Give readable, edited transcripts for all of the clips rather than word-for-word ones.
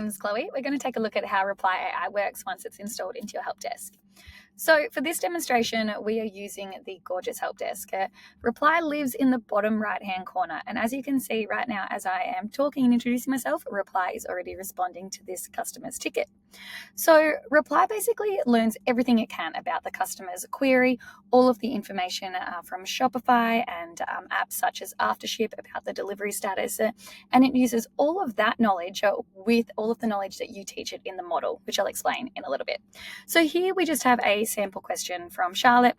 My name is Chloe. We're going to take a look at how Repli AI works once it's installed into your help desk. So for this demonstration, we are using the gorgeous help desk. Repli lives in the bottom right-hand corner. And as you can see right now, as I am talking and introducing myself, Repli is already responding to this customer's ticket. So Repli basically learns everything it can about the customer's query, all of the information from Shopify and apps such as Aftership about the delivery status. And it uses all of that knowledge with all of the knowledge that you teach it in the model, which I'll explain in a little bit. So here we just have a sample question from Charlotte.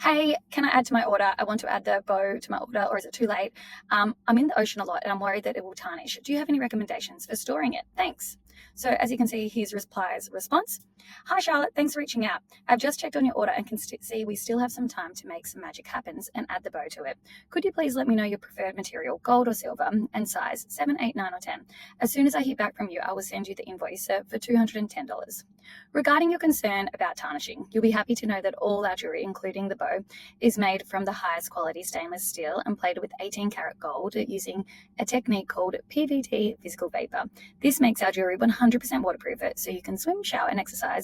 Hey, can I add to my order? I want to add the bow to my order, or is it too late? I'm in the ocean a lot and I'm worried that it will tarnish. Do you have any recommendations for storing it? Thanks. So as you can see, here's Repli's response. Hi Charlotte, thanks for reaching out. I've just checked on your order and can see we still have some time to make some magic happen and add the bow to it. Could you please let me know your preferred material, gold or silver, and size 7, 8, 9 or 10? As soon as I hear back from you, I will send you the invoice for $210. Regarding your concern about tarnishing, you'll be happy to know that all our jewelry, including the bow, is made from the highest quality stainless steel and plated with 18-karat gold using a technique called PVT physical vapor. This makes our jewelry 100% waterproof, so you can swim, shower and exercise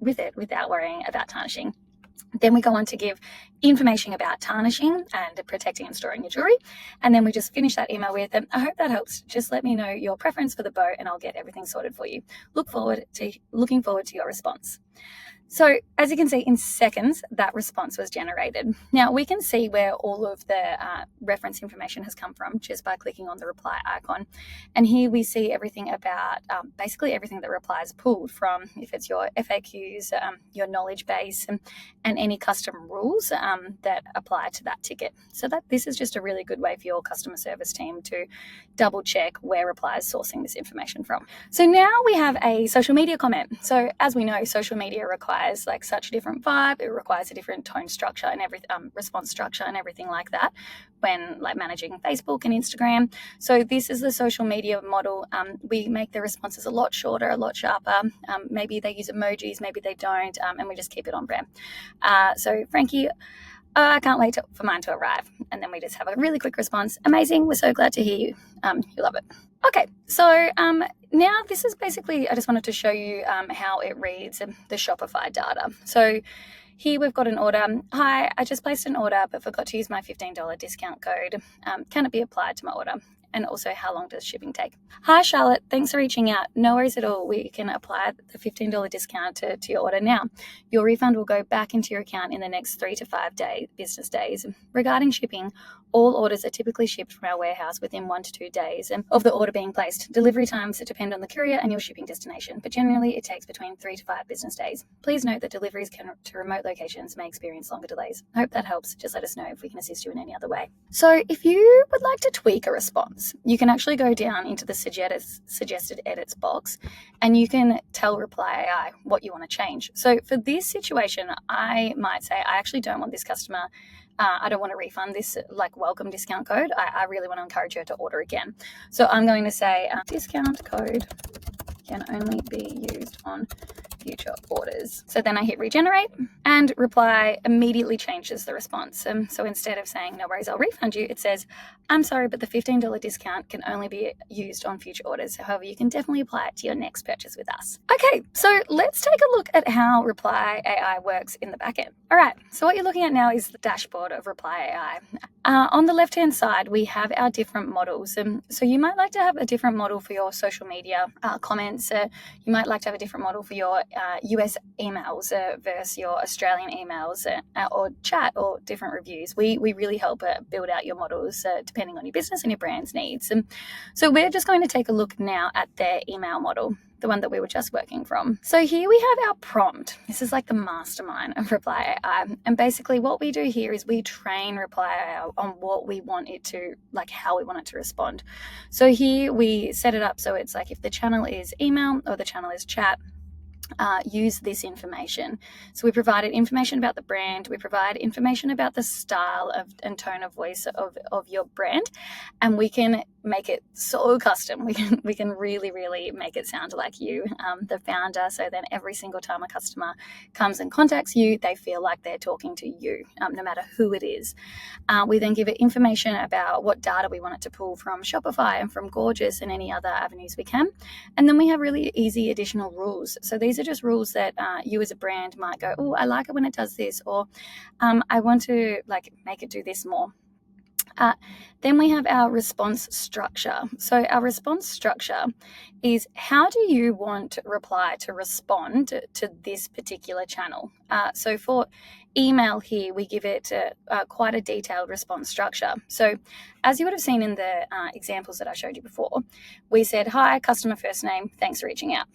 with it without worrying about tarnishing. Then we go on to give information about tarnishing and protecting and storing your jewelry. And then we just finish that email with, I hope that helps. Just let me know your preference for the bow and I'll get everything sorted for you. Looking forward to your response. So as you can see, in seconds, that response was generated. Now we can see where all of the reference information has come from just by clicking on the Repli icon. And here we see everything about basically everything that Repli has pulled from, if it's your FAQs, your knowledge base, and any custom rules that apply to that ticket. So this is just a really good way for your customer service team to double check where Repli is sourcing this information from. So now we have a social media comment. So as we know, social media requires like such a different vibe. It requires a different tone structure and response structure and everything like that when like managing Facebook and Instagram. So this is the social media model. We make the responses a lot shorter, a lot sharper. Maybe they use emojis, maybe they don't, and we just keep it on brand. So Frankie, I can't wait for mine to arrive. And then we just have a really quick response. Amazing. We're so glad to hear you. You love it. Okay, so now this is basically, I just wanted to show you how it reads the Shopify data. So here we've got an order. Hi, I just placed an order but forgot to use my $15 discount code. Can it be applied to my order? And also, how long does shipping take? Hi, Charlotte. Thanks for reaching out. No worries at all. We can apply the $15 discount to your order now. Your refund will go back into your account in the next 3 to 5 business days. Regarding shipping, all orders are typically shipped from our warehouse within 1 to 2 days of the order being placed. Delivery times depend on the courier and your shipping destination, but generally it takes between 3 to 5 business days. Please note that deliveries to remote locations may experience longer delays. I hope that helps. Just let us know if we can assist you in any other way. So if you would like to tweak a response, you can actually go down into the suggested edits box and you can tell Repli AI what you want to change. So for this situation, I might say, I actually don't want this customer, I don't want to refund this like welcome discount code. I really want to encourage her to order again. So I'm going to say discount code can only be used on future orders. So then I hit regenerate and Repli immediately changes the response. So instead of saying, no worries, I'll refund you, it says, I'm sorry, but the $15 discount can only be used on future orders. However, you can definitely apply it to your next purchase with us. Okay, so let's take a look at how Repli AI works in the backend. All right, so what you're looking at now is the dashboard of Repli AI. On the left-hand side, we have our different models. So you might like to have a different model for your social media comments. You might like to have a different model for your US emails versus your Australian emails or chat or different reviews. We really help build out your models depending on your business and your brand's needs. So we're just going to take a look now at their email model, the one that we were just working from. So here we have our prompt. This is like the mastermind of Repli AI. And basically what we do here is we train Repli AI on what we want it to, like how we want it to respond. So here we set it up so it's like if the channel is email or the channel is chat, use this information. So we provided information about the brand, we provide information about the style and tone of voice of your brand, and we can make it so custom. We can really, really make it sound like you, the founder. So then every single time a customer comes and contacts you, they feel like they're talking to you, no matter who it is. We then give it information about what data we want it to pull from Shopify and from Gorgeous and any other avenues we can. And then we have really easy additional rules. So these are just rules that you as a brand might go, oh, I like it when it does this, or I want to make it do this more. Then we have our response structure. So our response structure is, how do you want Reply to respond to this particular channel? So for email here, we give it quite a detailed response structure. So as you would have seen in the examples that I showed you before, we said, hi, customer first name, thanks for reaching out.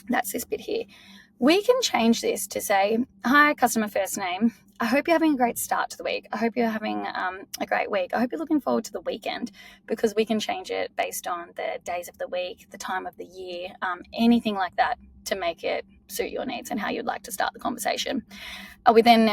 That's this bit here. We can change this to say, hi, customer first name. I hope you're having a great start to the week. I hope you're having a great week. I hope you're looking forward to the weekend, because we can change it based on the days of the week, the time of the year, anything like that, to make it suit your needs and how you'd like to start the conversation. We then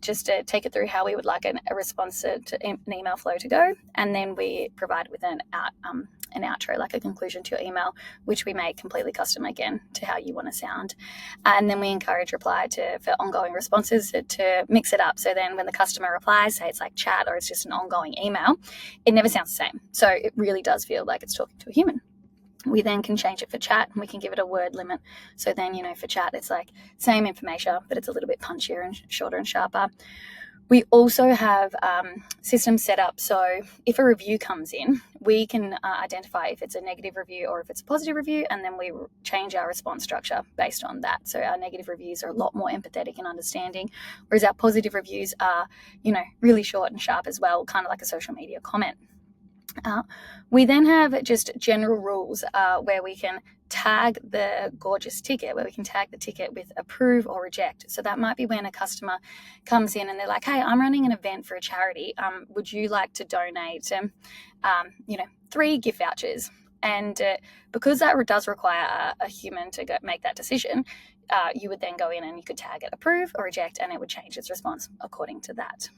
just take it through how we would like a response to an email flow to go, and then we provide with an outro, like a conclusion to your email, which we make completely custom again to how you want to sound. And then we encourage Reply for ongoing responses to mix it up. So then when the customer replies, say it's like chat or it's just an ongoing email, it never sounds the same. So it really does feel like it's talking to a human. We then can change it for chat, and we can give it a word limit. So then, for chat, it's like same information, but it's a little bit punchier and shorter and sharper. We also have systems set up so if a review comes in, we can identify if it's a negative review or if it's a positive review, and then we change our response structure based on that. So our negative reviews are a lot more empathetic and understanding, whereas our positive reviews are, really short and sharp as well, kind of like a social media comment. We then have just general rules where we can tag the Gorgeous ticket, where we can tag the ticket with approve or reject. So that might be when a customer comes in and they're like, hey, I'm running an event for a charity. Would you like to donate, 3 gift vouchers? And because that does require a human to make that decision, you would then go in and you could tag it approve or reject, and it would change its response according to that.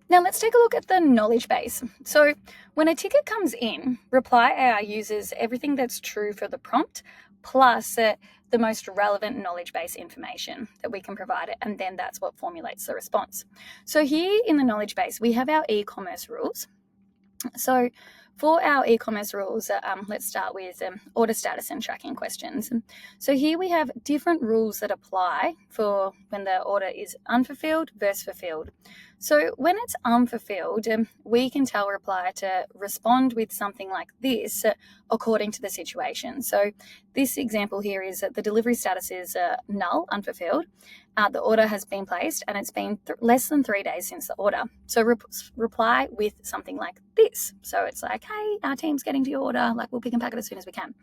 Now let's take a look at the knowledge base. So when a ticket comes in, Reply AI uses everything that's true for the prompt plus the most relevant knowledge base information that we can provide it, and then that's what formulates the response. So here in the knowledge base, we have our e-commerce rules. So for our e-commerce rules, let's start with order status and tracking questions. So here we have different rules that apply for when the order is unfulfilled versus fulfilled. So when it's unfulfilled, we can tell Reply to respond with something like this according to the situation. So this example here is that the delivery status is null, unfulfilled. The order has been placed and it's been less than 3 days since the order. So reply with something like this. So it's like, hey, our team's getting to your order, we'll pick and pack it as soon as we can.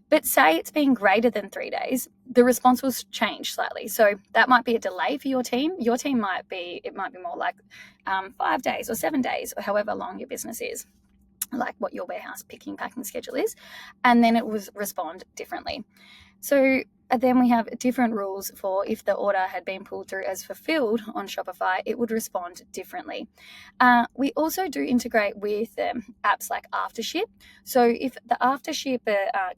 But say it's been greater than 3 days, the response will change slightly. So that might be a delay for your team. Your team might be more like 5 days or 7 days, or however long your business is, like what your warehouse picking, packing schedule is. And then it will respond differently. So then we have different rules for if the order had been pulled through as fulfilled on Shopify, it would respond differently. We also do integrate with apps like Aftership. So if the Aftership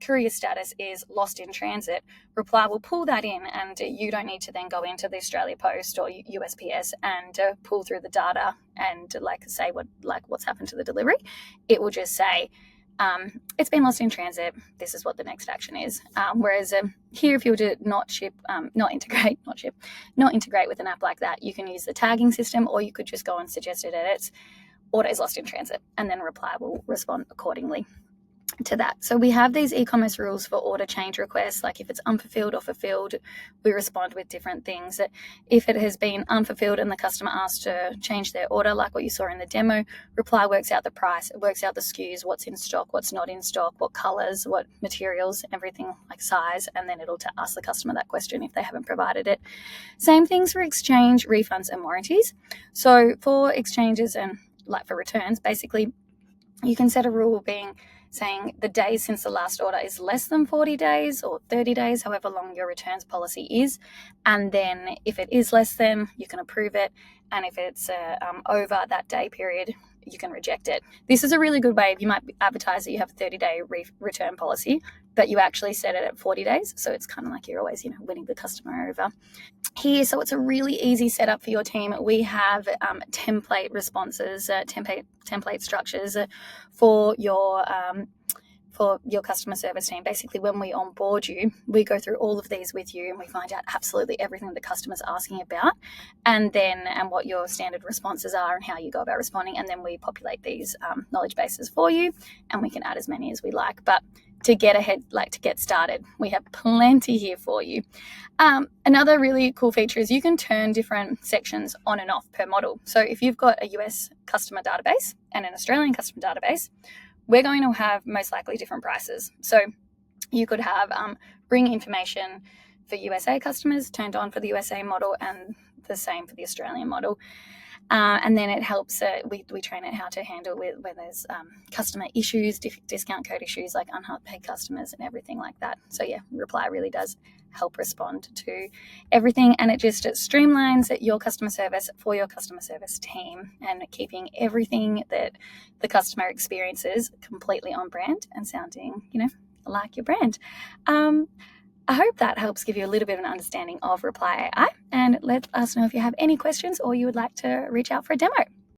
courier status is lost in transit, Reply will pull that in, and you don't need to then go into the Australia Post or USPS and pull through the data and say what's happened to the delivery. It will just say, it's been lost in transit. This is what the next action is. Whereas here, if you were to not integrate with an app like that, you can use the tagging system, or you could just go and suggested edits, order is lost in transit, and then Reply will respond accordingly to that. So we have these e-commerce rules for order change requests, like if it's unfulfilled or fulfilled, we respond with different things. If it has been unfulfilled and the customer asks to change their order, like what you saw in the demo, Reply works out the price, it works out the SKUs, what's in stock, what's not in stock, what colors, what materials, everything like size, and then it'll ask the customer that question if they haven't provided it. Same things for exchange, refunds, and warranties. So for exchanges and for returns, basically you can set a rule being saying the days since the last order is less than 40 days or 30 days, however long your returns policy is. And then if it is less than, you can approve it. And if it's over that day period, you can reject it. This is a really good way. You might advertise that you have a 30-day return policy, but you actually set it at 40 days. So it's kind of like you're always, winning the customer over here. So it's a really easy setup for your team. We have template responses, template structures for your customer service team. Basically, when we onboard you, we go through all of these with you and we find out absolutely everything the customer's asking about, and what your standard responses are and how you go about responding. And then we populate these knowledge bases for you, and we can add as many as we like. But to get ahead, to get started, we have plenty here for you. Another really cool feature is you can turn different sections on and off per model. So if you've got a US customer database and an Australian customer database, we're going to have most likely different prices. So you could have bring information for USA customers turned on for the USA model and the same for the Australian model. And then it helps, we train it how to handle when there's customer issues, discount code issues like unpaid customers and everything like that. So yeah, Reply really does help respond to everything, and it streamlines your customer service for your customer service team and keeping everything that the customer experiences completely on brand and sounding, like your brand. I hope that helps give you a little bit of an understanding of Repli AI, and let us know if you have any questions or you would like to reach out for a demo.